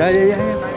yeah.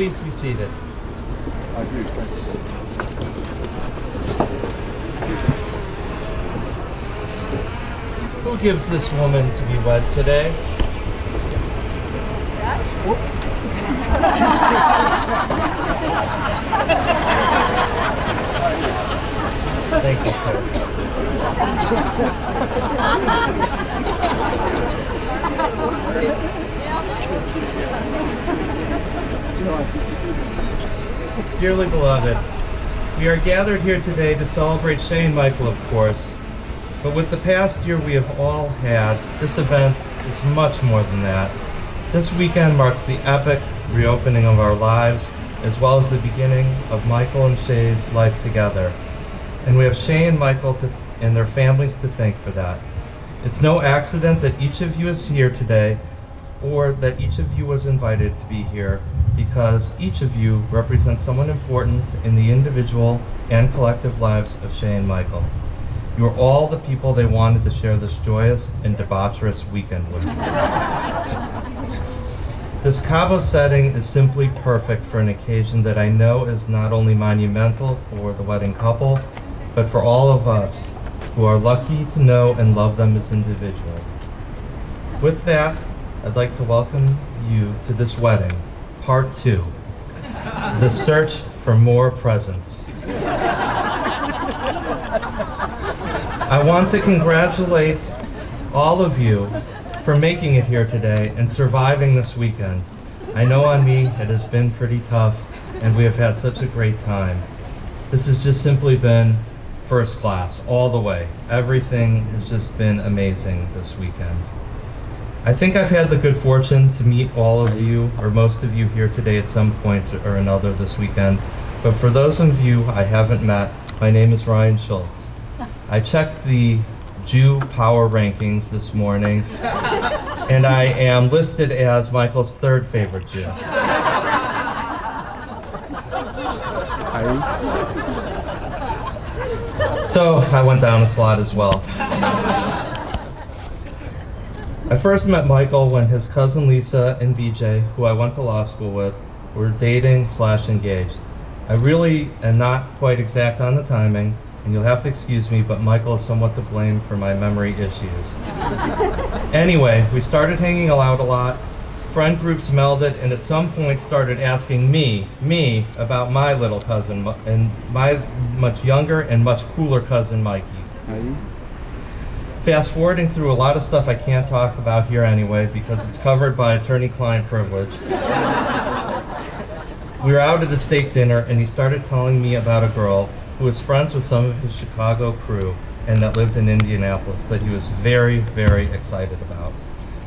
Please be seated. I do, thank you. Who gives this woman to be wed today? Thank you, sir. Dearly beloved, we are gathered here today to celebrate Shay Michael, of course, but with the past year we have all had, this event is much more than that. This weekend marks the epic reopening of our lives, as well as the beginning of Michael and Shay's life together. And we have Shay and Michael and their families to thank for that. It's no accident that each of you is here today, or that each of you was invited to be here, because each of you represents someone important in the individual and collective lives of Shay and Michael. You are all the people they wanted to share this joyous and debaucherous weekend with. This Cabos setting is simply perfect for an occasion that I know is not only monumental for the wedding couple, but for all of us who are lucky to know and love them as individuals. With that, I'd like to welcome you to this wedding, part 2, the search for more presents. I want to congratulate all of you for making it here today and surviving this weekend. I know on me it has been pretty tough, and we have had such a great time. This has just simply been first class, all the way. Everything has just been amazing this weekend. I think I've had the good fortune to meet all of you, or most of you here today at some point or another this weekend. But for those of you I haven't met, my name is Ryan Schultz. I checked the Jew Power Rankings this morning, and I am listed as Michael's third favorite Jew. So I went down a slot as well. I first met Michael when his cousin Lisa and BJ, who I went to law school with, were dating/engaged. I really am not quite exact on the timing, and you'll have to excuse me, but Michael is somewhat to blame for my memory issues. Anyway, we started hanging out a lot, friend groups melded, and at some point started asking me about my little cousin, and my much younger and much cooler cousin, Mikey. Fast forwarding through a lot of stuff I can't talk about here anyway, because it's covered by attorney-client privilege. We were out at a steak dinner, and he started telling me about a girl who was friends with some of his Chicago crew and that lived in Indianapolis that he was very, very excited about.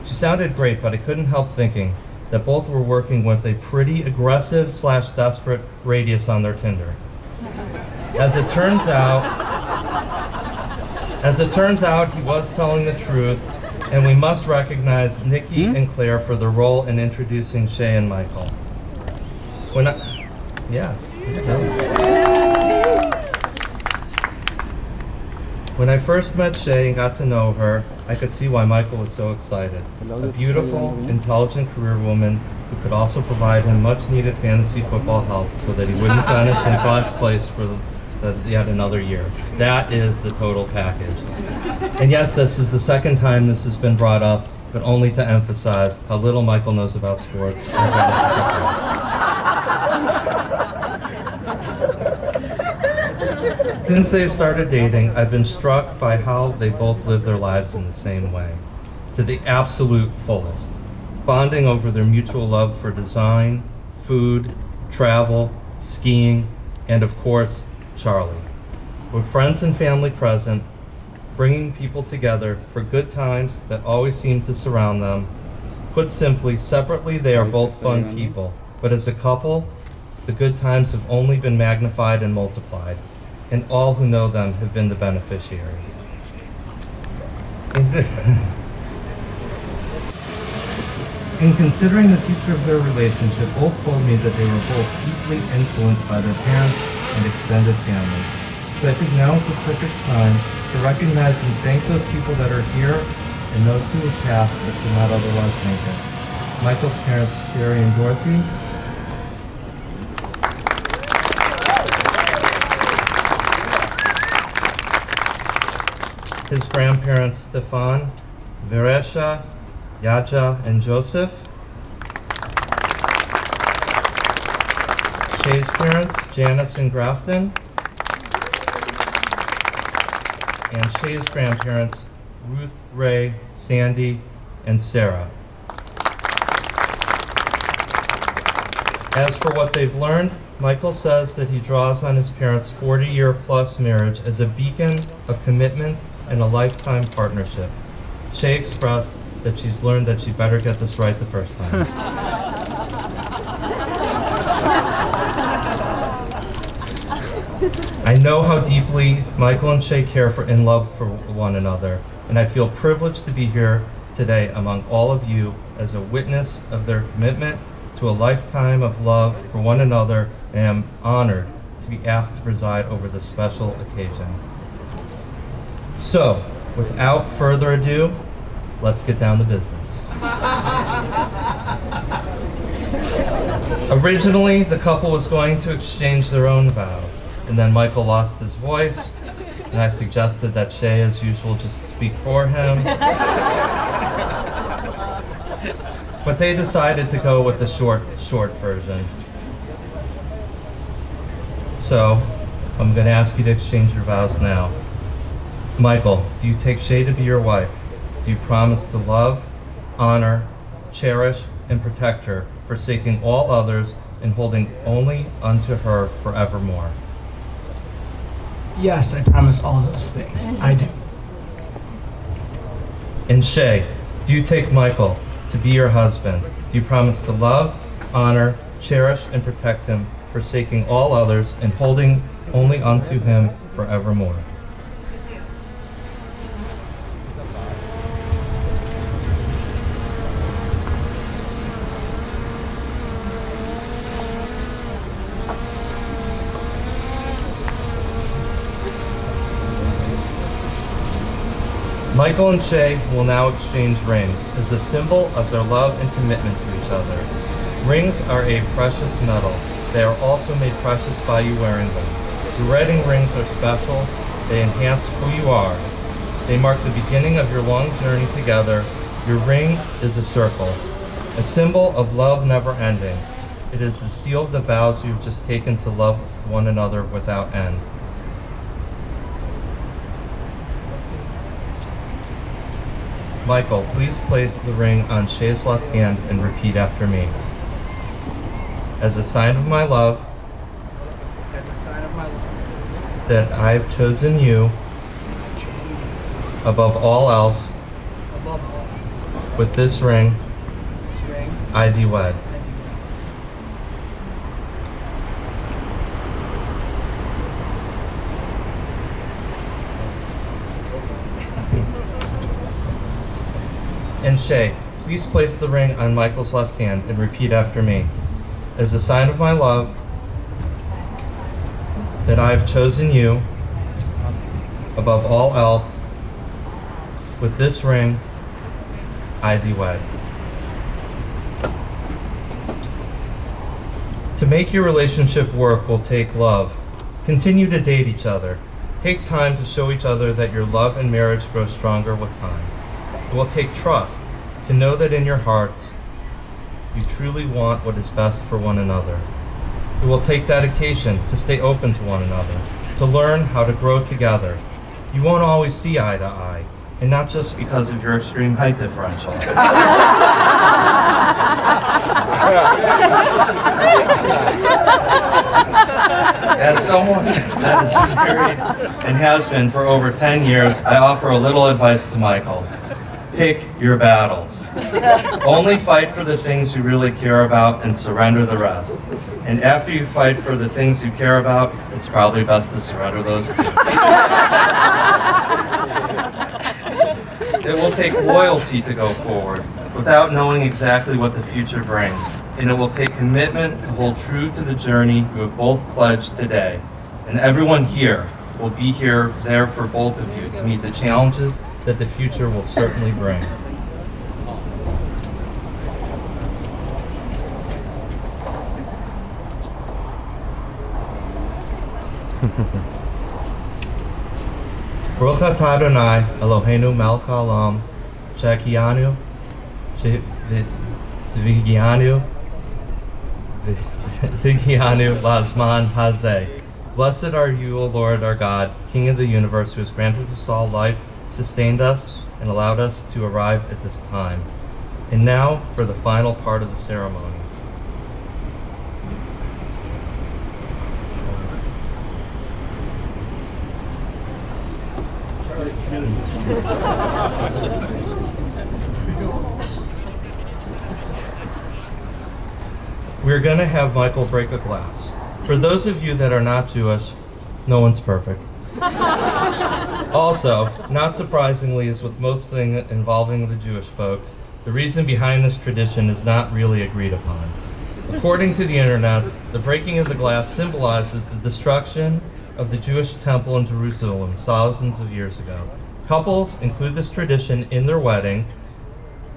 She sounded great, but I couldn't help thinking that both were working with a pretty aggressive/desperate radius on their Tinder. As it turns out, he was telling the truth, and we must recognize Nikki and Claire for their role in introducing Shay and Michael. When I first met Shay and got to know her, I could see why Michael was so excited. A beautiful, intelligent career woman who could also provide him much needed fantasy football help so that he wouldn't finish in last place for yet another year. That is the total package. And yes, this is the second time this has been brought up, but only to emphasize how little Michael knows about sports. Since they've started dating, I've been struck by how they both live their lives in the same way, to the absolute fullest, bonding over their mutual love for design, food, travel, skiing, and of course, Charlie. With friends and family present, bringing people together for good times that always seem to surround them. Put simply, separately they are both fun people, but as a couple, the good times have only been magnified and multiplied, and all who know them have been the beneficiaries. In considering the future of their relationship, both told me that they were both deeply influenced by their parents and extended family. So I think now is the perfect time to recognize and thank those people that are here and those who have passed but could not otherwise make it. Michael's parents, Sherry and Dorothy. His grandparents, Stefan, Veresha, Yaja, and Joseph. Shay's parents, Janice and Grafton. And Shay's grandparents, Ruth, Ray, Sandy, and Sarah. As for what they've learned, Michael says that he draws on his parents' 40-year-plus marriage as a beacon of commitment and a lifetime partnership. Shay expressed that she's learned that she better get this right the first time. I know how deeply Michael and Shay care for and love for one another, and I feel privileged to be here today among all of you as a witness of their commitment to a lifetime of love for one another, and am honored to be asked to preside over this special occasion. So, without further ado, let's get down to business. Originally, the couple was going to exchange their own vows, and then Michael lost his voice, and I suggested that Shay, as usual, just speak for him. But they decided to go with the short version. So, I'm going to ask you to exchange your vows now. Michael, do you take Shay to be your wife? Do you promise to love, honor, cherish, and protect her, forsaking all others and holding only unto her forevermore? Yes, I promise all those things. I do. And Shay, do you take Michael to be your husband? Do you promise to love, honor, cherish, and protect him, forsaking all others and holding only unto him forevermore? Michael and Shay will now exchange rings as a symbol of their love and commitment to each other. Rings are a precious metal. They are also made precious by you wearing them. Your wedding rings are special. They enhance who you are. They mark the beginning of your long journey together. Your ring is a circle, a symbol of love never ending. It is the seal of the vows you've just taken to love one another without end. Michael, please place the ring on Shay's left hand and repeat after me. As a sign of my love, that I have chosen you above all else, with this ring, I thee wed. And Shay, please place the ring on Michael's left hand and repeat after me. As a sign of my love, that I have chosen you above all else, with this ring, I thee wed. To make your relationship work will take love. Continue to date each other. Take time to show each other that your love and marriage grow stronger with time. It will take trust to know that in your hearts you truly want what is best for one another. It will take dedication to stay open to one another, to learn how to grow together. You won't always see eye to eye, and not just because of your extreme height differential. As someone that is married and has been for over 10 years, I offer a little advice to Michael. Pick your battles. Only fight for the things you really care about and surrender the rest. And after you fight for the things you care about, it's probably best to surrender those too. It will take loyalty to go forward without knowing exactly what the future brings. And it will take commitment to hold true to the journey you have both pledged today. And everyone here will be there for both of you to meet the challenges that the future will certainly bring. Baruch atah Adonai Eloheinu melech haolam she'achianu v'higianu lazman hazeh. Blessed are you, O Lord our God, King of the universe, who has granted us all life, sustained us, and allowed us to arrive at this time. And now for the final part of the ceremony. We're going to have Michael break a glass. For those of you that are not Jewish, no one's perfect. Also, not surprisingly, as with most things involving the Jewish folks, the reason behind this tradition is not really agreed upon. According to the internet, the breaking of the glass symbolizes the destruction of the Jewish temple in Jerusalem thousands of years ago. Couples include this tradition in their wedding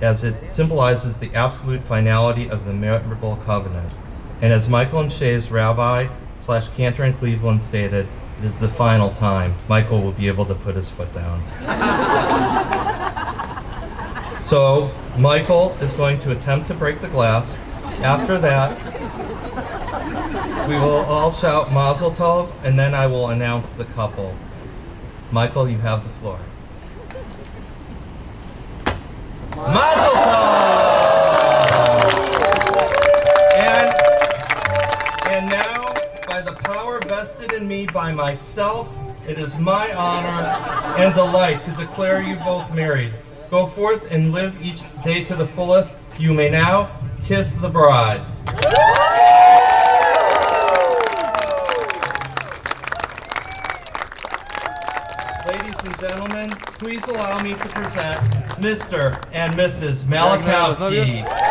as it symbolizes the absolute finality of the marital covenant. And as Michael and Shay's rabbi/cantor in Cleveland stated, it is the final time Michael will be able to put his foot down. So Michael is going to attempt to break the glass. After that, we will all shout Mazel Tov, and then I will announce the couple. Michael, you have the floor. Mazel Tov! And now, by the power vested in me by myself it is my honor and delight to declare you both married. Go forth and live each day to the fullest. You may now kiss the bride. Ladies and gentlemen, please allow me to present Mr. and Mrs. Malachowski.